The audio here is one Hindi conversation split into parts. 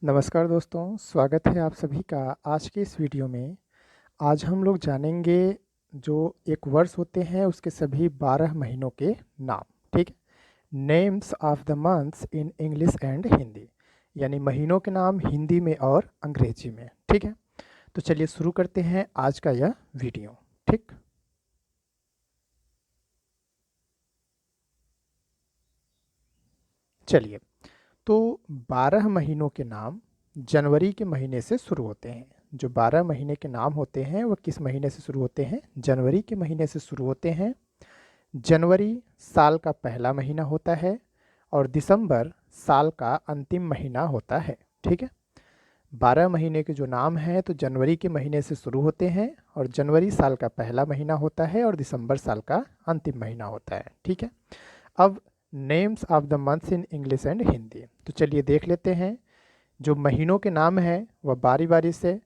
नमस्कार दोस्तों, स्वागत है आप सभी का आज के इस वीडियो में। आज हम लोग जानेंगे जो एक वर्ष होते हैं उसके सभी 12 महीनों के नाम। ठीक है, names of the months in English and Hindi, यानी महीनों के नाम हिंदी में और अंग्रेजी में। ठीक है, तो चलिए शुरू करते हैं आज का यह वीडियो। ठीक, चलिए। तो 12 महीनों के नाम जनवरी के महीने से शुरू होते हैं। जो 12 महीने के नाम होते हैं वह किस महीने से शुरू होते हैं? जनवरी के महीने से शुरू होते हैं। जनवरी साल का पहला महीना होता है और दिसंबर साल का अंतिम महीना होता है। ठीक है, 12 महीने के जो नाम हैं तो जनवरी के महीने से शुरू होते हैं और जनवरी साल का पहला महीना होता है और दिसंबर साल का अंतिम महीना होता है। ठीक है, अब names of the months in English and Hindi, तो चलिए देख लेते हैं। जो महीनों के नाम हैं वह बारी बारी से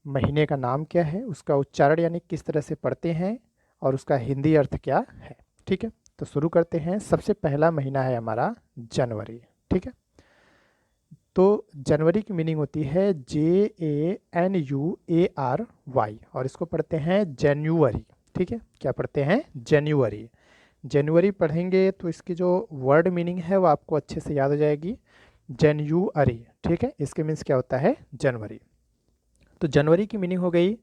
महीने का नाम क्या है, उसका उच्चारण यानी किस तरह से पढ़ते हैं और उसका हिंदी अर्थ क्या है। ठीक है, तो शुरू करते हैं। सबसे पहला महीना है हमारा जनवरी। ठीक है, तो जनवरी की मीनिंग होती है JANUARY और इसको पढ़ते हैं जनवरी। ठीक है, क्या पढ़ते हैं? जनवरी। जनवरी पढ़ेंगे तो इसकी जो वर्ड मीनिंग है वो आपको अच्छे से याद हो जाएगी, जनवरी। ठीक है, इसके मीन्स क्या होता है? जनवरी। तो जनवरी की मीनिंग हो गई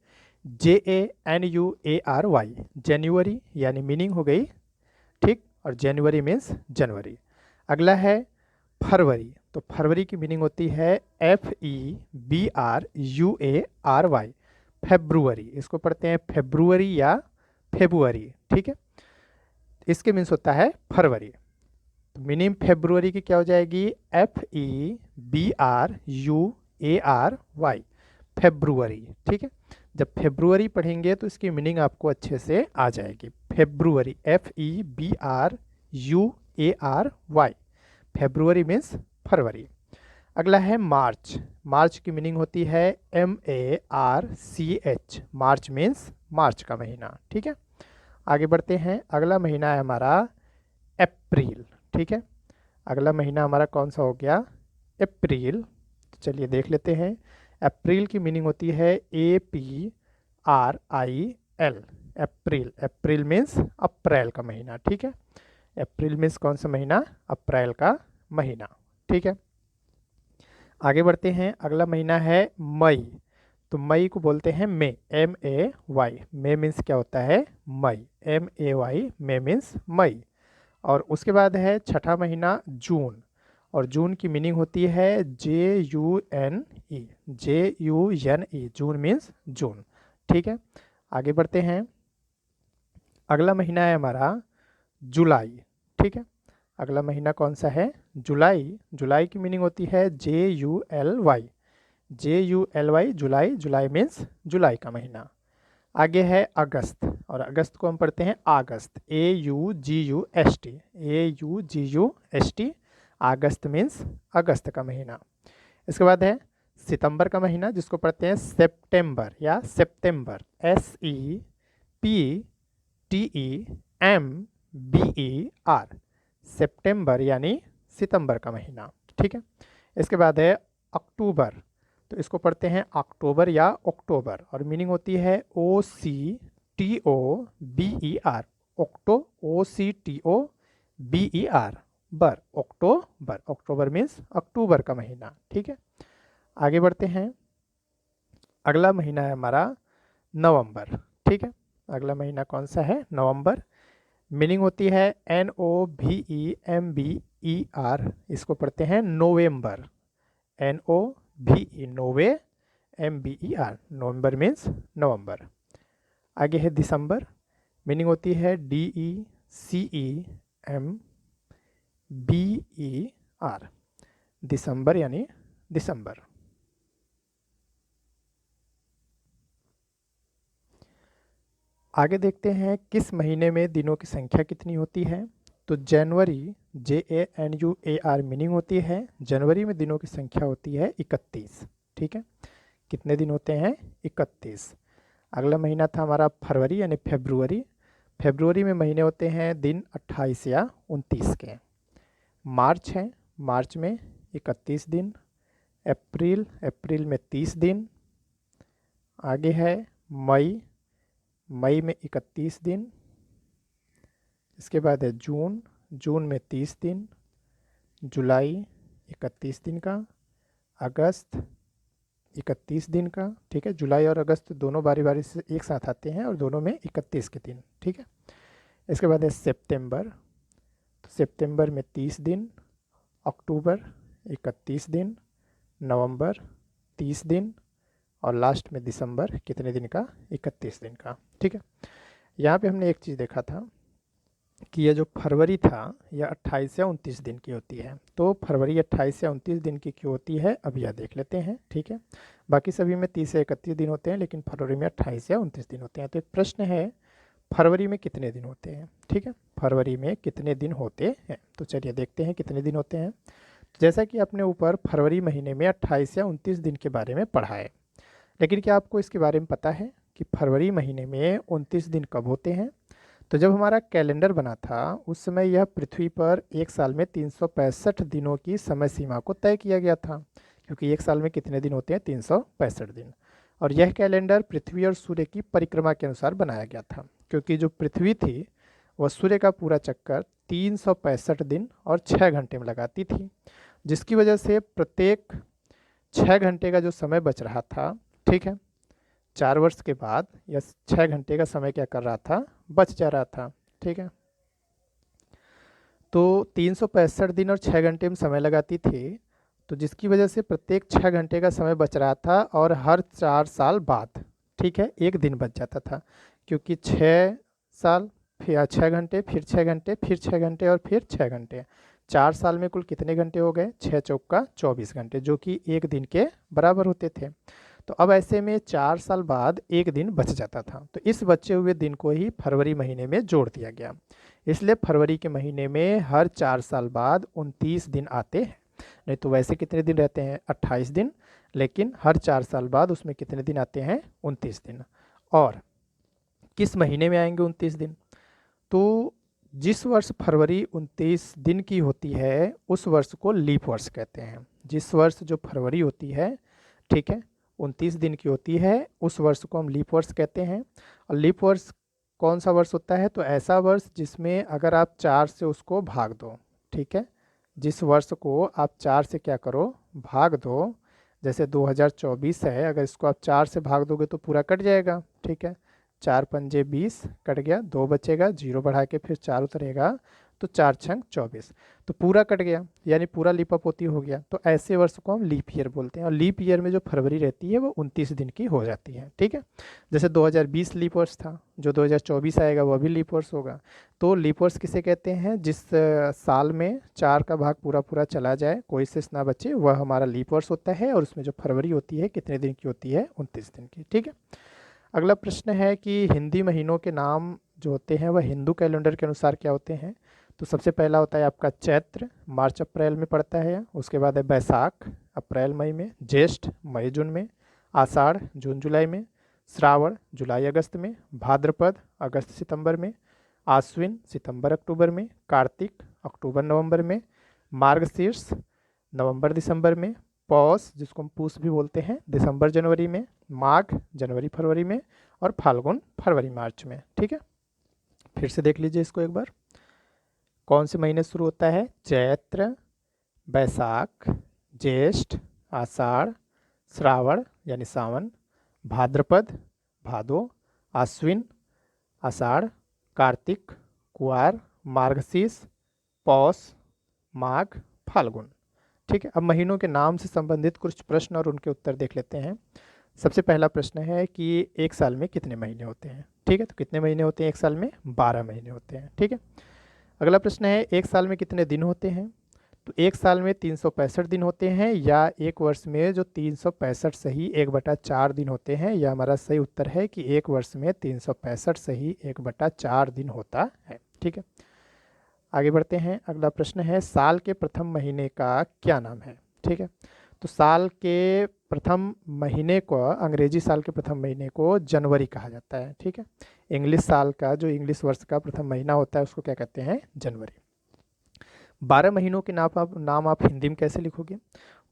JANUARY, जनवरी यानी मीनिंग हो गई। ठीक, और जनवरी मीन्स जनवरी। अगला है फरवरी। तो फरवरी की मीनिंग होती है FEBRUARY, फेब्रुअरी। इसको पढ़ते हैं फेब्रुअरी या फेब्रुअरी। ठीक है, इसके मीन्स होता है फरवरी। तो मीनिंग फेब्रुअरी की क्या हो जाएगी? FEBRUARY, February. ठीक है, जब फेब्रुअरी पढ़ेंगे तो इसकी मीनिंग आपको अच्छे से आ जाएगी। फेब्रुअरी, FEBRUARY, फेब्रुअरी मीन्स फरवरी। अगला है मार्च। मार्च की मीनिंग होती है MARCH, मार्च मीन्स मार्च का महीना। ठीक है, आगे बढ़ते हैं। अगला महीना है हमारा अप्रैल। ठीक है, अगला महीना हमारा कौन सा हो गया? अप्रैल। तो चलिए देख लेते हैं। अप्रैल की मीनिंग होती है APRIL, अप्रैल। अप्रैल मीन्स अप्रैल का महीना। ठीक है, अप्रैल मीन्स कौन सा महीना? अप्रैल का महीना। ठीक है, आगे बढ़ते हैं। अगला महीना है मई। तो मई को बोलते हैं मई, MAY। मई मीन्स क्या होता है? मई, MAY, मई मीन्स मई। और उसके बाद है छठा महीना जून, और जून की मीनिंग होती है JUNE, JUNE, जून मीन्स जून। ठीक है, आगे बढ़ते हैं। अगला महीना है हमारा जुलाई। ठीक है, अगला महीना कौन सा है? जुलाई। जुलाई की मीनिंग होती है JULY, JULY, जुलाई। जुलाई मीन्स जुलाई का महीना। आगे है अगस्त, और अगस्त को हम पढ़ते हैं अगस्त, AUGUST, AUGUST, अगस्त मीन्स अगस्त का महीना। इसके बाद है सितंबर का महीना, जिसको पढ़ते हैं सितंबर या सितंबर, SEPTEMBER, सितंबर यानी सितंबर का महीना। ठीक है, इसके बाद है अक्टूबर। तो इसको पढ़ते हैं अक्टूबर या अक्टूबर, और मीनिंग होती है OCTOBER, ऑक्टो, OCTOBER, बर, अक्टूबर। अक्टूबर मीन्स अक्टूबर का महीना। ठीक है, आगे बढ़ते हैं। अगला महीना है हमारा नवंबर। ठीक है, अगला महीना कौन सा है? नवंबर। मीनिंग होती है NOVEMBER, इसको पढ़ते हैं नवंबर, NOVE, NOVEMBER, नवंबर मीन्स नवंबर। आगे है दिसंबर। मीनिंग होती है DECEMBER, दिसंबर यानी दिसंबर। आगे देखते हैं किस महीने में दिनों की संख्या कितनी होती है। तो जनवरी, JANUAR, मीनिंग होती है जनवरी में दिनों की संख्या होती है 31। ठीक है, कितने दिन होते हैं? 31। अगला महीना था हमारा फरवरी यानी फेब्रुअरी। फेब्रुअरी में महीने होते हैं दिन 28 या 29 के। मार्च है, मार्च में 31 दिन। अप्रैल, अप्रैल में 30 दिन। आगे है मई, मई में 31 दिन। इसके बाद है जून, जून में 30 दिन। जुलाई 31 दिन का। अगस्त 31 दिन का, ठीक है। जुलाई और अगस्त दोनों बारी बारी से एक साथ आते हैं और दोनों में 31 के दिन, ठीक है। इसके बाद है सितंबर, तो सितंबर में 30 दिन। अक्टूबर 31 दिन। नवंबर 30 दिन। और लास्ट में दिसंबर कितने दिन का? 31 दिन का, ठीक है। यहाँ पे हमने एक चीज़ देखा था कि यह जो फरवरी था यह 28 या 29 दिन की होती है। तो फरवरी 28 या 29 दिन की क्यों होती है, अब यह देख लेते हैं, ठीक है। बाकी सभी में 30 या 31 दिन होते हैं, लेकिन फरवरी में 28 या 29 दिन होते हैं। तो एक प्रश्न है, फरवरी में कितने दिन होते हैं, ठीक है। फरवरी में कितने दिन होते हैं, तो चलिए देखते हैं कितने दिन होते हैं। जैसा कि आपने ऊपर फरवरी महीने में 28 या 29 दिन के बारे में पढ़ा है, लेकिन क्या आपको इसके बारे में पता है कि फरवरी महीने में 29 दिन कब होते हैं? तो जब हमारा कैलेंडर बना था उस समय यह पृथ्वी पर एक साल में 365 दिनों की समय सीमा को तय किया गया था, क्योंकि एक साल में कितने दिन होते हैं? 365 दिन। और यह कैलेंडर पृथ्वी और सूर्य की परिक्रमा के अनुसार बनाया गया था, क्योंकि जो पृथ्वी थी वह सूर्य का पूरा चक्कर 365 दिन और 6 घंटे में लगाती थी, जिसकी वजह से प्रत्येक 6 घंटे का जो समय बच रहा था, ठीक है, 4 वर्ष के बाद यह 6 घंटे का समय क्या कर रहा था? बच जा रहा था, ठीक है। तो 365 दिन और 6 घंटे में समय लगाती थी, तो जिसकी वजह से प्रत्येक 6 घंटे का समय बच रहा था और हर 4 साल बाद, ठीक है, एक दिन बच जाता था, क्योंकि 6 साल फिर 6 घंटे, फिर 6 घंटे, फिर 6 घंटे और फिर 6 घंटे। 4 साल में कुल कितने घंटे हो गए? 6 चौका 24 घंटे, जो कि एक दिन के बराबर होते थे। तो अब ऐसे में 4 साल बाद एक दिन बच जाता था, तो इस बचे हुए दिन को ही फरवरी महीने में जोड़ दिया गया। इसलिए फरवरी के महीने में हर 4 साल बाद 29 दिन आते हैं। नहीं तो वैसे कितने दिन रहते हैं? 28 दिन, लेकिन हर 4 साल बाद उसमें कितने दिन आते हैं? 29 दिन। और किस महीने में आएंगे 29 दिन? तो जिस वर्ष फरवरी 29 दिन की होती है उस वर्ष को लीप वर्ष कहते हैं। जिस वर्ष जो फरवरी होती है, ठीक है, 29 दिन की होती है, उस वर्ष को हम लीप वर्ष कहते हैं। और लीप वर्ष कौन सा वर्ष होता है? तो ऐसा वर्ष जिसमें अगर आप 4 से उसको भाग दो, ठीक है, जिस वर्ष को आप 4 से क्या करो? भाग दो। जैसे 2024 है, अगर इसको आप 4 से भाग दोगे तो पूरा कट जाएगा, ठीक है। 4 पंजे 20 कट गया, 2 बचेगा, 0 बढ़ा के फिर 4 उतरेगा, तो 4 छंग 24, तो पूरा कट गया, यानी पूरा लीप अप होती हो गया। तो ऐसे वर्ष को हम लीप ईयर बोलते हैं, और लीप ईयर में जो फरवरी रहती है वो 29 दिन की हो जाती है, ठीक है। जैसे 2020 लीप वर्ष था, जो 2024 आएगा वह भी लीप वर्ष होगा। तो लीप वर्ष किसे कहते हैं? जिस साल में 4 का भाग पूरा पूरा चला जाए, कोई शेष ना बचे, वह हमारा लीप वर्ष होता है। और उसमें जो फरवरी होती है कितने दिन की होती है? 29 दिन की, ठीक है। अगला प्रश्न है कि हिंदी महीनों के नाम जो होते हैं वह हिंदू कैलेंडर के अनुसार क्या होते हैं? तो सबसे पहला होता है आपका चैत्र, मार्च अप्रैल में पड़ता है। उसके बाद है बैसाख, अप्रैल मई में। ज्येष्ठ, मई जून में। आषाढ़, जून जुलाई में। श्रावण, जुलाई अगस्त में। भाद्रपद, अगस्त सितंबर में। आश्विन, सितंबर अक्टूबर में। कार्तिक, अक्टूबर नवंबर में। मार्गशीर्ष, नवंबर दिसंबर में। पौष, जिसको हम पूष भी बोलते हैं, दिसंबर जनवरी में। माघ, जनवरी फरवरी में। और फाल्गुन, फरवरी मार्च में, ठीक है। फिर से देख लीजिए इसको एक बार। कौन से महीने शुरू होता है? चैत्र, बैसाख, ज्येष्ठ, आषाढ़, श्रावण यानी सावन, भाद्रपद, भादो, आश्विन, आषाढ़, कार्तिक, कुआर, मार्गशीर्ष, पौष, माघ, फाल्गुन, ठीक है। अब महीनों के नाम से संबंधित कुछ प्रश्न और उनके उत्तर देख लेते हैं। सबसे पहला प्रश्न है कि एक साल में कितने महीने होते हैं, ठीक है। तो कितने महीने होते हैं एक साल में? 12 महीने होते हैं, ठीक है। अगला प्रश्न है एक साल में कितने दिन होते हैं? तो एक साल में 365 दिन होते हैं, या एक वर्ष में जो 365 सही 1/4 दिन होते हैं। यह हमारा सही उत्तर है कि एक वर्ष में 365 सही 1/4 दिन होता है, ठीक है। आगे बढ़ते हैं। अगला प्रश्न है साल के प्रथम महीने का क्या नाम है, ठीक है। तो साल के प्रथम महीने को, अंग्रेजी साल के प्रथम महीने को जनवरी कहा जाता है, ठीक है। इंग्लिश साल का, जो इंग्लिश वर्ष का प्रथम महीना होता है, उसको क्या कहते हैं? जनवरी। 12 महीनों के नाम आप हिंदी में कैसे लिखोगे?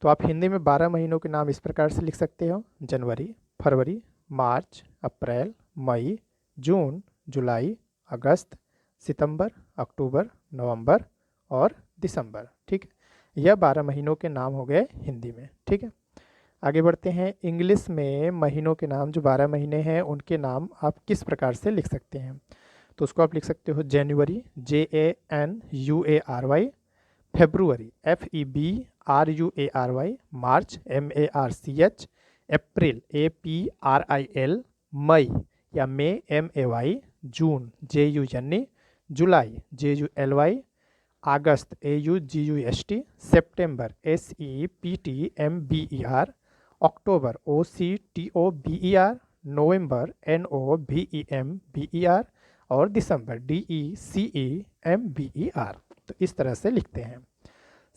तो आप हिंदी में 12 महीनों के नाम इस प्रकार से लिख सकते हो: जनवरी, फरवरी, मार्च, अप्रैल, मई, जून, जुलाई, अगस्त, सितंबर, अक्टूबर, नवंबर और दिसंबर। ठीक है, यह 12 महीनों के नाम हो गए हिंदी में। ठीक है, आगे बढ़ते हैं। इंग्लिश में महीनों के नाम, जो 12 महीने हैं उनके नाम आप किस प्रकार से लिख सकते हैं? तो उसको आप लिख सकते हो: जनवरी, JANUARY, फेब्रुवरी, FEBRUARY, मार्च, MARCH, अप्रैल, APRIL, मई या MAY, जून, JUNE, जुलाई, JULY, अगस्त, AUGUST, सितंबर, SEPTEMBER, अक्टूबर, OCTOBER, नवंबर, NOVEMBER और दिसंबर, DECEMBER। तो इस तरह से लिखते हैं।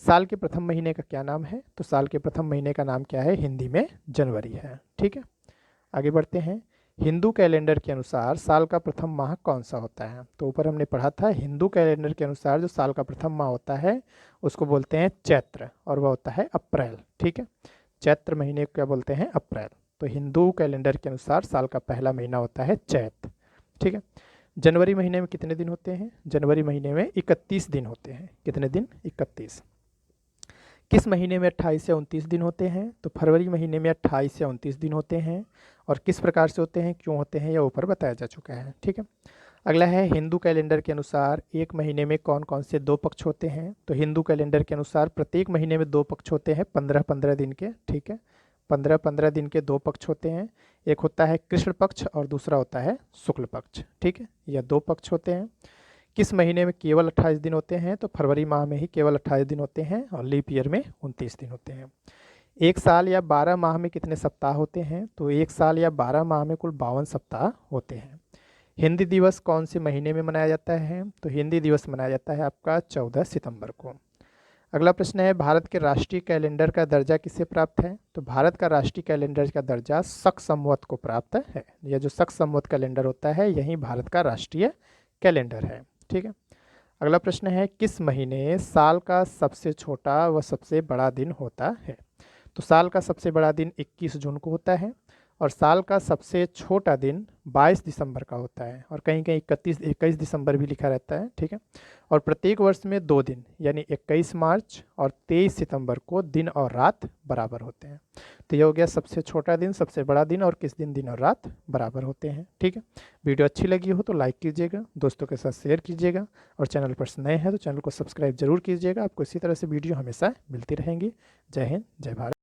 साल के प्रथम महीने का क्या नाम है? तो साल के प्रथम महीने का नाम क्या है? हिंदी में जनवरी है। ठीक है, आगे बढ़ते हैं। हिंदू कैलेंडर के अनुसार साल का प्रथम माह कौन सा होता है? तो ऊपर हमने पढ़ा था, हिंदू कैलेंडर के अनुसार जो साल का प्रथम माह होता है उसको बोलते हैं चैत्र, और वह होता है अप्रैल। ठीक है, चैत्र महीने को क्या बोलते हैं? अप्रैल। तो हिंदू कैलेंडर के अनुसार साल का पहला महीना होता है चैत्र। ठीक है, जनवरी महीने में कितने दिन होते हैं? जनवरी महीने में 31 दिन होते हैं। कितने दिन? 31। किस महीने में 28 या 29 दिन होते हैं? तो फरवरी महीने में 28 या 29 दिन होते हैं। और किस प्रकार से होते हैं, क्यों होते हैं, यह ऊपर बताया जा चुका है। ठीक है, अगला है हिंदू कैलेंडर के अनुसार एक महीने में कौन कौन से 2 पक्ष होते हैं? तो हिंदू कैलेंडर के अनुसार प्रत्येक महीने में 2 पक्ष होते हैं, 15-15 दिन के। ठीक है, 15-15 दिन के 2 पक्ष होते हैं। एक होता है कृष्ण पक्ष और दूसरा होता है शुक्ल पक्ष। ठीक है, यह 2 पक्ष होते हैं। किस महीने में केवल 28 दिन होते हैं? तो फरवरी माह में ही केवल 28 दिन होते हैं और लीप ईयर में 29 दिन होते हैं। एक साल या 12 माह में कितने सप्ताह होते हैं? तो एक साल या 12 माह में कुल 52 सप्ताह होते हैं। हिंदी दिवस कौन से महीने में मनाया जाता है? तो हिंदी दिवस मनाया जाता है आपका 14 सितंबर को। अगला प्रश्न है, भारत के राष्ट्रीय कैलेंडर का दर्जा किसे प्राप्त है? तो भारत का राष्ट्रीय कैलेंडर का दर्जा शक संवत को प्राप्त है। यह जो शक संवत कैलेंडर होता है यही भारत का राष्ट्रीय कैलेंडर है। ठीक है, अगला प्रश्न है, किस महीने साल का सबसे छोटा व सबसे बड़ा दिन होता है? तो साल का सबसे बड़ा दिन 21 जून को होता है और साल का सबसे छोटा दिन 22 दिसंबर का होता है, और कहीं कहीं 21 दिसंबर भी लिखा रहता है। ठीक है, और प्रत्येक वर्ष में 2 दिन यानी 21 मार्च और 23 सितंबर को दिन और रात बराबर होते हैं। तो यह हो गया सबसे छोटा दिन, सबसे बड़ा दिन और किस दिन दिन और रात बराबर होते हैं। ठीक है, वीडियो अच्छी लगी हो तो लाइक कीजिएगा, दोस्तों के साथ शेयर कीजिएगा, और चैनल पर नए हैं तो चैनल को सब्सक्राइब जरूर कीजिएगा। आपको इसी तरह से वीडियो हमेशा मिलती रहेंगी। जय हिंद, जय भारत।